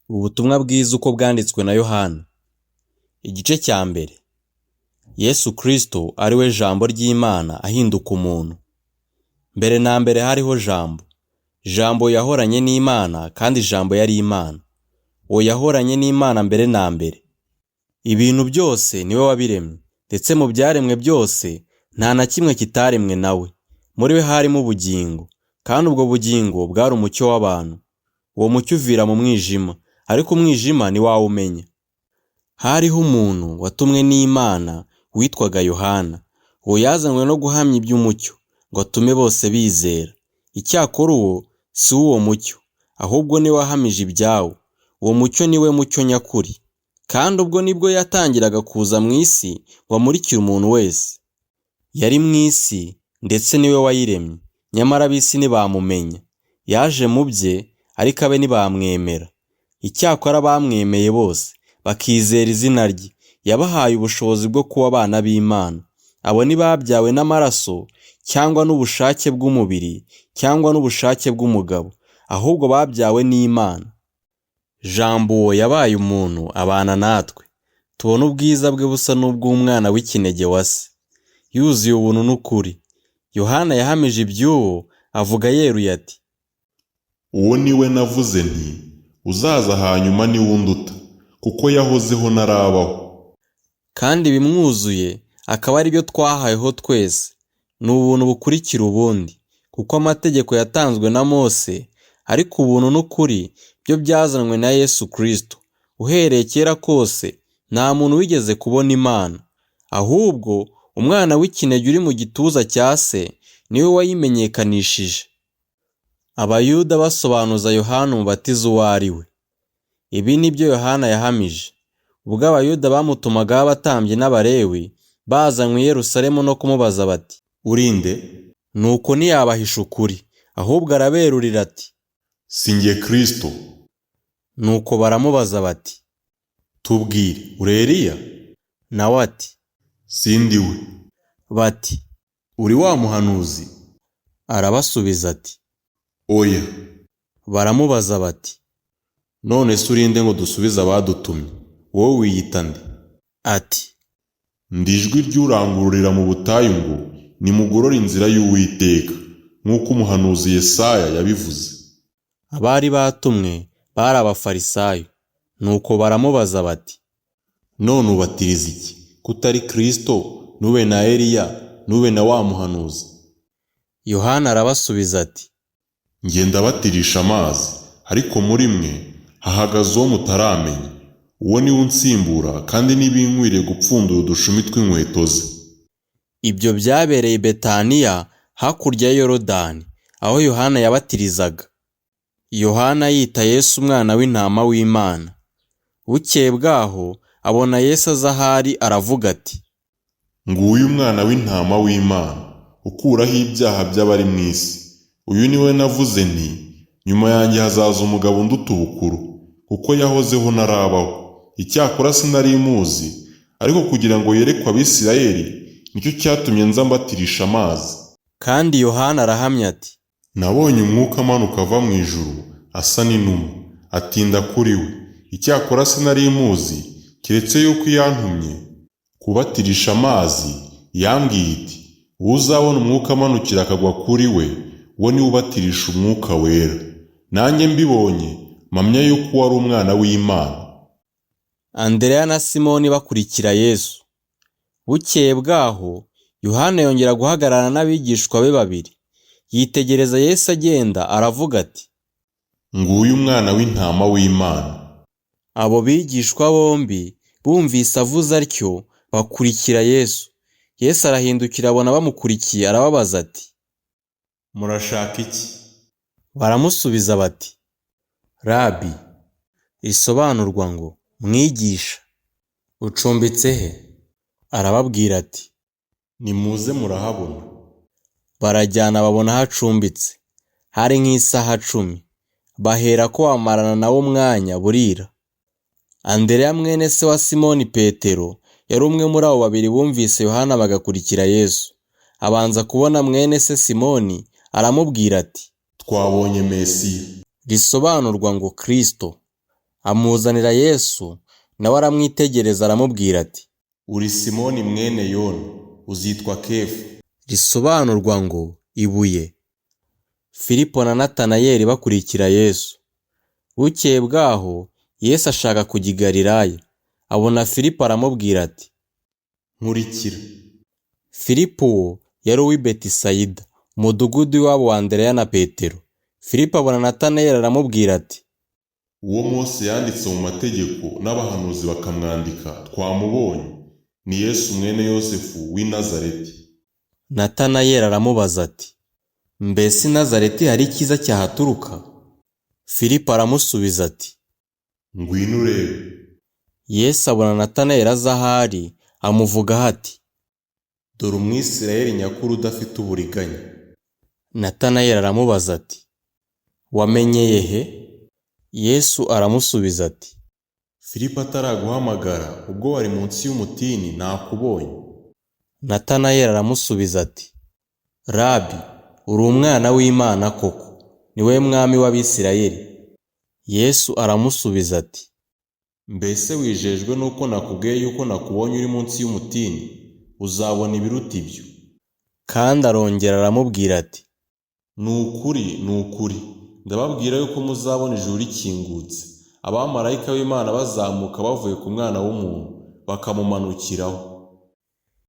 Ubutumwa bwiza uko bwanditswe na Yohana. Igice cya mbere. Yesu Kristo ari we jambo ry'Imana ahinduka umuntu. Mbere na mbere hariho jambo. Jambo yahoranye n'Imana kandi jambo yari Imana. Uwo yahoranye n'Imana mbere na mbere. Ibintu byose niwe wabiremye, ndetse mu byaremwe byose nta na kimwe kitaremwe nawe. Muri we harimo ubugingo, kandi ubwo bugingo bwari umucyo w'abantu. Uwo mucyo uvira mu mwijima, ariko umwijima ntiwawumenya. Hariho umuntu watumwe n'Imana witwaga Yohana. Uwo yazanywe no guhamya iby'umucyo, ngo atume bose bizera. Icyakora uwo si uwo mucyo, ahubwo ni wahamije ibyawo. Uwo mucyo ni we mucyo nyakuri. Kandi ubwo nibwo yatangiraga kuza mu isi ngo amurikire umuntu wese. Yari mu isi, ndetse niwe wayiremye, nyamara ab'isi ntibamumenya. Yaje mu bye, ariko abe ntibamwemera. Icyakora bamwemeye bose, bakizera izina rye, yabahaye ubushobozi bwo kuba abana b'Imana. Abo ntibabyawe n'amaraso, cyangwa n'ubushake bw'umubiri, cyangwa n'ubushake bw'umugabo, ahubwo babyawe n'Imana. Jambo uwo yabaye umuntu abana natwe. Tubona ubwiza bwe busa n'ubw'umwana w'ikinege wa se, yuzuye ubuntu n'ukuri. Yohana yahamije iby'uwo, avuga yeruye ati, uwo ni we navuze nti, uzaza hanyuma ni we unduta, kuko yahozeho ntarabaho. Kandi bimwuzuye akaba ari byo twahaweho twese. Ni ubuntu bukurikira ubundi, kuko amategeko yatanzwe na Mose, ariko ubuntu n'ukuri byo byazanwe na Yesu Kristo. Uhereye kera kose nta muntu wigeze kubona Imana, ahubwo umwana w'ikinege uri mu gituza cya se niwe wayimenyekanishije. Abayuda basobanuza Yohana umubatiza uwo ari we. Ibi ni byo Yohana yahamije. Ubwo Abayuda bamutumagaho abatambyi n'Abalewi, bazanywe i Yerusalemu no kumubaza bati, uri nde? Nuko ntiyabahisha ukuri, ahubwo araberurira ati, si njye Kristo. Nuko baramubaza bati, tubwire, uri Eliya? nawe ati, si ndi we. Bati, uri wa muhanuzi? arabasubiza ati, oya. Baramubaza bati, none se uri nde ngo dusubize abadutumye? Wowe wiyita nde? Ati, ndi ijwi ry'urangururira mu butayu ngo nimugorore inzira y'Uwiteka, nk'uko umuhanuzi Yesaya yabivuze. Abari batumwe bari Abafarisayo. Nuko baramubaza bati, none ubatiriza iki? Kutari Kristo, nube na Eliya, nube na wa muhanuzi? Yohana arabasubiza ati, njye ndabatirisha amazi, ariko muri mwe hahagaze uwo mutaramenya. Uwo ni we unsimbura, kandi ntibinkwiriye gupfundura udushumi tw'inkweto ze. Ibyo byabereye i Betaniya, hakurya ya Yorodani, aho Yohana yabatirizaga. Yohana yita Yesu umwana w'intama w'Imana. Bukeye bwaho abona Yesu aza ahari, aravuga ati, nguyu umwana w'intama w'Imana, ukuraho ibyaha by'abari mu isi. Uyu ni we navuze nti, nyuma yanjye hazaza umugabo unduta ubukuru, kuko yahozeho ntarabaho. Icyakora sinari muzi, ariko kugira ngo yerekwe Abisirayeli, nicyo cyatumye nza mbatirisha amazi. Kandi Yohana arahamya ati, nabonye umwuka amanuka ava mu ijuru, asa n'inuma, atinda kuri we. Icyakora sinari muzi, keretse yuko yantumye kubatirisha amazi, yambwiye iti, uzabona umwuka amanukira akagwa kuri we, uwo ni we ubatirisha umwuka wera. Nanjye mbibonye, mpamya yuko wari umwana w'Imana. Andereya na Simoni bakurikira Yesu. Bukeye bwaho Yohana yongera guhagarara n'abigishwa be babiri. Yitegereza Yesu agenda, aravuga ati, nguyu umwana w'intama w'Imana. Abo bigishwa bombi bumvise avuze atyo, bakurikira Yesu. Yesu arahindukira abona bamukurikiye, arababaza ati, murashaka iki? Baramusubiza bati, Rabi, risobanurwa ngo mwigisha, ucumbitse he? Arababwira ati, nimuze murahabona. Barajyana babona aho acumbitse. Hari nk'isaha 10. Bahera ko bamarana nawo umwanya burira. Andereya mwene se wa Simoni Petero yari umwe muri abo babiri bumvise Yohana bagakurikira Yesu. Abanza kubona mwene se Simoni, aramubwira ati, twabonye Mesiya. risobanurwa ngo Kristo. amuzanira Yesu, nawe aramwitegereza aramubwira ati, uri Simoni mwene Yona, uzitwa Kefa, risobanurwa ngo ibuye. Filipo na Natanayeli bakurikira Yesu. Bukeye bwaho, Yesu ashaka kujya i Galilaya, abona Filipo aramubwira ati, nkurikira. Filipo yari uw'i Betisayida, umudugudu w'iwabo wa Andereya na Petero. Filipo abona Natanayeli aramubwira ati, uwo Mose yanditse mu mategeko n'abahanuzi bakamwandika twamubonye, ni Yesu mwene Yosefu w'i Nazareti. Natanayeli aramubaza ati, mbese i Nazareti hari icyiza cyahaturuka? Filipo aramusubiza ati, ngwino urebe. Yesu abona Natanayeli aza aho ari, amuvugaho ati, dore Umwisirayeli nyakuri udafite uburiganya. Natanayeli aramubaza ati, wamenyeye he? Yesu aramusubiza ati, Filipo ataraguhamagara ubwo wari munsi y'umutini nakubonye. Natanayeli aramusubiza ati, Rabi, uri umwana w'Imana koko, ni wowe mwami w'Abisirayeli. Yesu aramusubiza ati, mbese wijejwe nuko nakubwiye yuko nakubonye uri munsi y'umutini? Uzabona ibiruta ibyo. Kandi arongera aramubwira ati, ni ukuri, ndababwira yuko muzabona ijuru rikingutse, abamarayika b'Imana bazamuka bavuye ku Mwana w'umuntu, bakamumanukiraho.